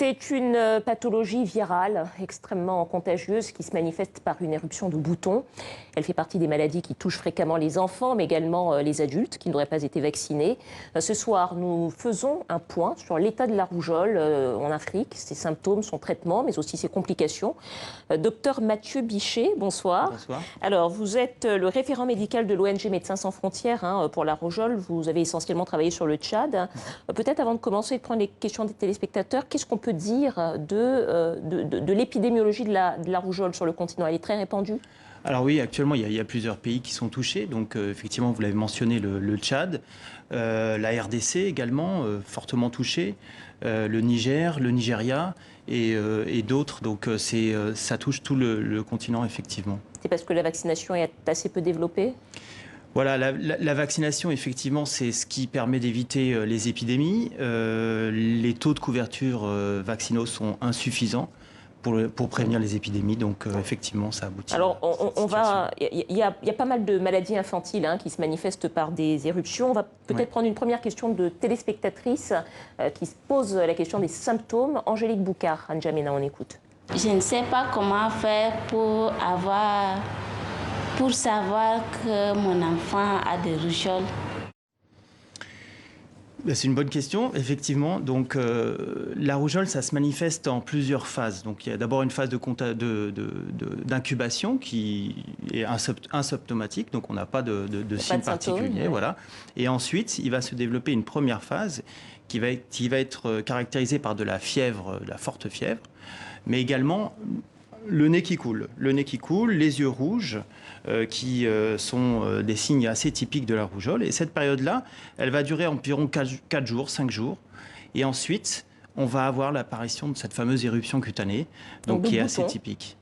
C'est une pathologie virale extrêmement contagieuse qui se manifeste par une éruption de boutons. Elle fait partie des maladies qui touchent fréquemment les enfants, mais également les adultes qui n'auraient pas été vaccinés. Ce soir, nous faisons un point sur l'état de la rougeole en Afrique, ses symptômes, son traitement, mais aussi ses complications. Docteur Mathieu Bichet, bonsoir. Bonsoir. Alors, vous êtes le référent médical de l'ONG Médecins sans frontières pour la rougeole. Vous avez essentiellement travaillé sur le Tchad. Peut-être avant de commencer de prendre les questions des téléspectateurs, qu'est-ce qu'on peut dire de l'épidémiologie de la rougeole sur le continent? Elle est très répandue? Alors oui, actuellement, il y a plusieurs pays qui sont touchés. Donc, effectivement, vous l'avez mentionné, le Tchad, la RDC également, fortement touchée, le Niger, le Nigeria et d'autres. Donc, ça touche tout le continent, effectivement. C'est parce que la vaccination est assez peu développée? Voilà, la vaccination, effectivement, c'est ce qui permet d'éviter les épidémies. Les taux de couverture vaccinaux sont insuffisants pour prévenir les épidémies. Donc, effectivement, ça aboutit. Alors, il y a pas mal de maladies infantiles qui se manifestent par des éruptions. On va peut-être prendre une première question de téléspectatrice qui se pose la question des symptômes. Angélique Boucard, N'Djamena, on écoute. Je ne sais pas comment faire pour savoir que mon enfant a des rougeoles. C'est une bonne question, effectivement. Donc, la rougeole, ça se manifeste en plusieurs phases. Donc, il y a d'abord une phase d'incubation qui est asymptomatique, donc on n'a pas de signes particuliers. Voilà. Et ensuite, il va se développer une première phase qui va être caractérisée par de la fièvre, de la forte fièvre, mais également le nez qui coule, les yeux rouges, qui sont des signes assez typiques de la rougeole. Et cette période-là, elle va durer environ 4 jours, 5 jours. Et ensuite, on va avoir l'apparition de cette fameuse éruption cutanée, donc qui est assez typique.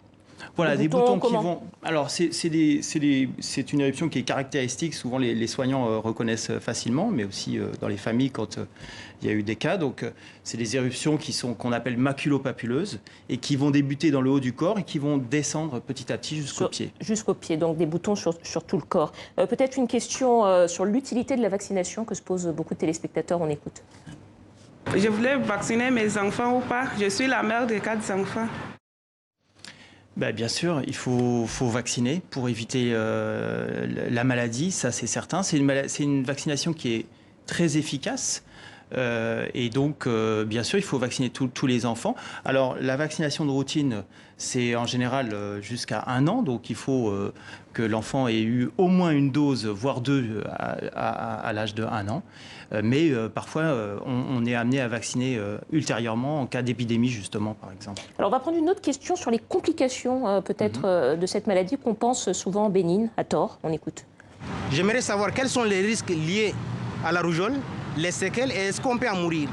Voilà, des boutons qui vont... Alors, c'est une éruption qui est caractéristique. Souvent, les soignants reconnaissent facilement, mais aussi dans les familles quand il y a eu des cas. Donc, c'est des éruptions qu'on appelle maculopapuleuses et qui vont débuter dans le haut du corps et qui vont descendre petit à petit jusqu'au pied. Jusqu'au pied, donc des boutons sur tout le corps. Peut-être une question sur l'utilité de la vaccination que se posent beaucoup de téléspectateurs. On écoute. Je voulais vacciner mes enfants ou pas? Je suis la mère de 4 enfants. Bien sûr, il faut vacciner pour éviter la maladie, ça c'est certain. C'est une vaccination qui est très efficace. Et donc, bien sûr, il faut vacciner tous les enfants. Alors, la vaccination de routine, c'est en général jusqu'à 1 an. Donc, il faut que l'enfant ait eu au moins une dose, voire 2 à l'âge de 1 an. Mais parfois, on est amené à vacciner ultérieurement en cas d'épidémie, justement, par exemple. Alors, on va prendre une autre question sur les complications, peut-être, de cette maladie qu'on pense souvent bénigne, à tort. On écoute. J'aimerais savoir quels sont les risques liés à la rougeole, les séquelles, et est-ce qu'on peut en mourir?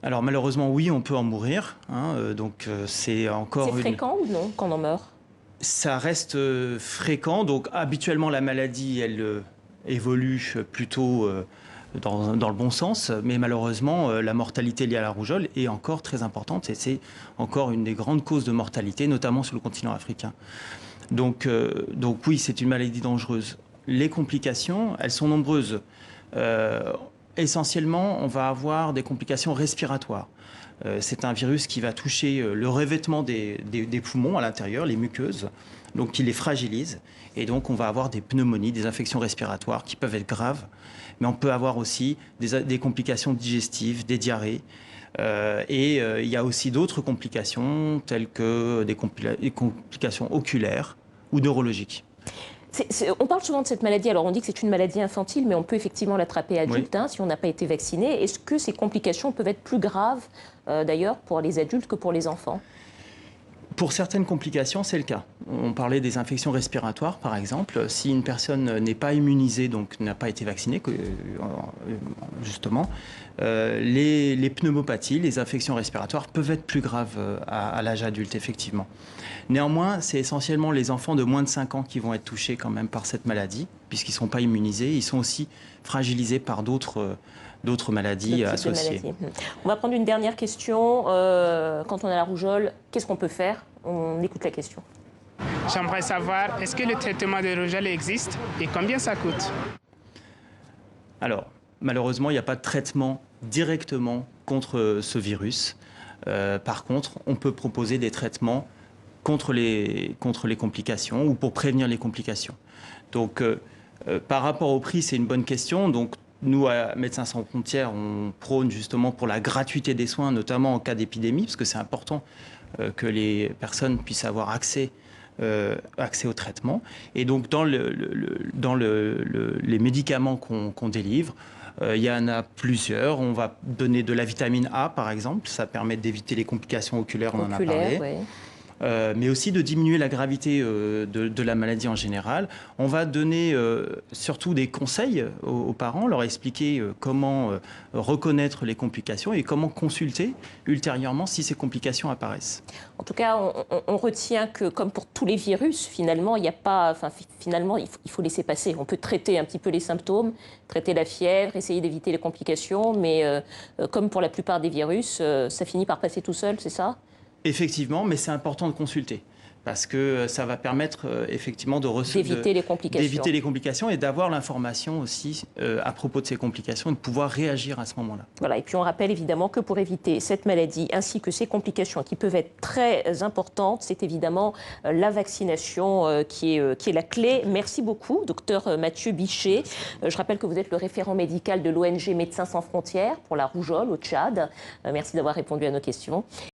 Alors malheureusement oui, on peut en mourir. Donc c'est encore... C'est fréquent ou non qu'on en meurt? Ça reste fréquent. Donc habituellement la maladie, elle évolue plutôt dans le bon sens. Mais malheureusement, la mortalité liée à la rougeole est encore très importante. Et c'est encore une des grandes causes de mortalité, notamment sur le continent africain. Donc oui, c'est une maladie dangereuse. Les complications, elles sont nombreuses. Essentiellement, on va avoir des complications respiratoires. C'est un virus qui va toucher le revêtement des poumons à l'intérieur, les muqueuses, donc qui les fragilise. Et donc, on va avoir des pneumonies, des infections respiratoires qui peuvent être graves. Mais on peut avoir aussi des complications digestives, des diarrhées. Et il y a aussi d'autres complications, telles que des complications oculaires ou neurologiques. On parle souvent de cette maladie, alors on dit que c'est une maladie infantile, mais on peut effectivement l'attraper adulte si on n'a pas été vacciné. Est-ce que ces complications peuvent être plus graves, d'ailleurs, pour les adultes que pour les enfants? Pour certaines complications, c'est le cas. On parlait des infections respiratoires, par exemple. Si une personne n'est pas immunisée, donc n'a pas été vaccinée, justement, les pneumopathies, les infections respiratoires peuvent être plus graves à l'âge adulte, effectivement. Néanmoins, c'est essentiellement les enfants de moins de 5 ans qui vont être touchés quand même par cette maladie, puisqu'ils ne sont pas immunisés. Ils sont aussi fragilisés par d'autres maladies associées. On va prendre une dernière question. Quand on a la rougeole, qu'est-ce qu'on peut faire? On écoute la question. J'aimerais savoir, est-ce que le traitement de rougeole existe et combien ça coûte? Alors, malheureusement, il n'y a pas de traitement directement contre ce virus. Par contre, on peut proposer des traitements contre les complications ou pour prévenir les complications. Donc, par rapport au prix, c'est une bonne question. Donc, nous, à Médecins sans frontières, on prône justement pour la gratuité des soins, notamment en cas d'épidémie, parce que c'est important que les personnes puissent avoir accès au traitement. Et donc, dans les médicaments qu'on délivre, il y en a plusieurs. On va donner de la vitamine A, par exemple. Ça permet d'éviter les complications oculaires, on en a parlé. Ouais. Mais aussi de diminuer la gravité de la maladie en général. On va donner surtout des conseils aux parents, leur expliquer comment reconnaître les complications et comment consulter ultérieurement si ces complications apparaissent. En tout cas, on retient que, comme pour tous les virus, finalement, il faut laisser passer. On peut traiter un petit peu les symptômes, traiter la fièvre, essayer d'éviter les complications, mais comme pour la plupart des virus, ça finit par passer tout seul, c'est ça ? Effectivement, mais c'est important de consulter parce que ça va permettre effectivement d'éviter les complications et d'avoir l'information aussi à propos de ces complications et de pouvoir réagir à ce moment-là. Voilà, et puis on rappelle évidemment que pour éviter cette maladie ainsi que ces complications qui peuvent être très importantes, c'est évidemment la vaccination qui est la clé. Merci beaucoup, docteur Mathieu Bichet. Je rappelle que vous êtes le référent médical de l'ONG Médecins sans frontières pour la rougeole au Tchad. Merci d'avoir répondu à nos questions.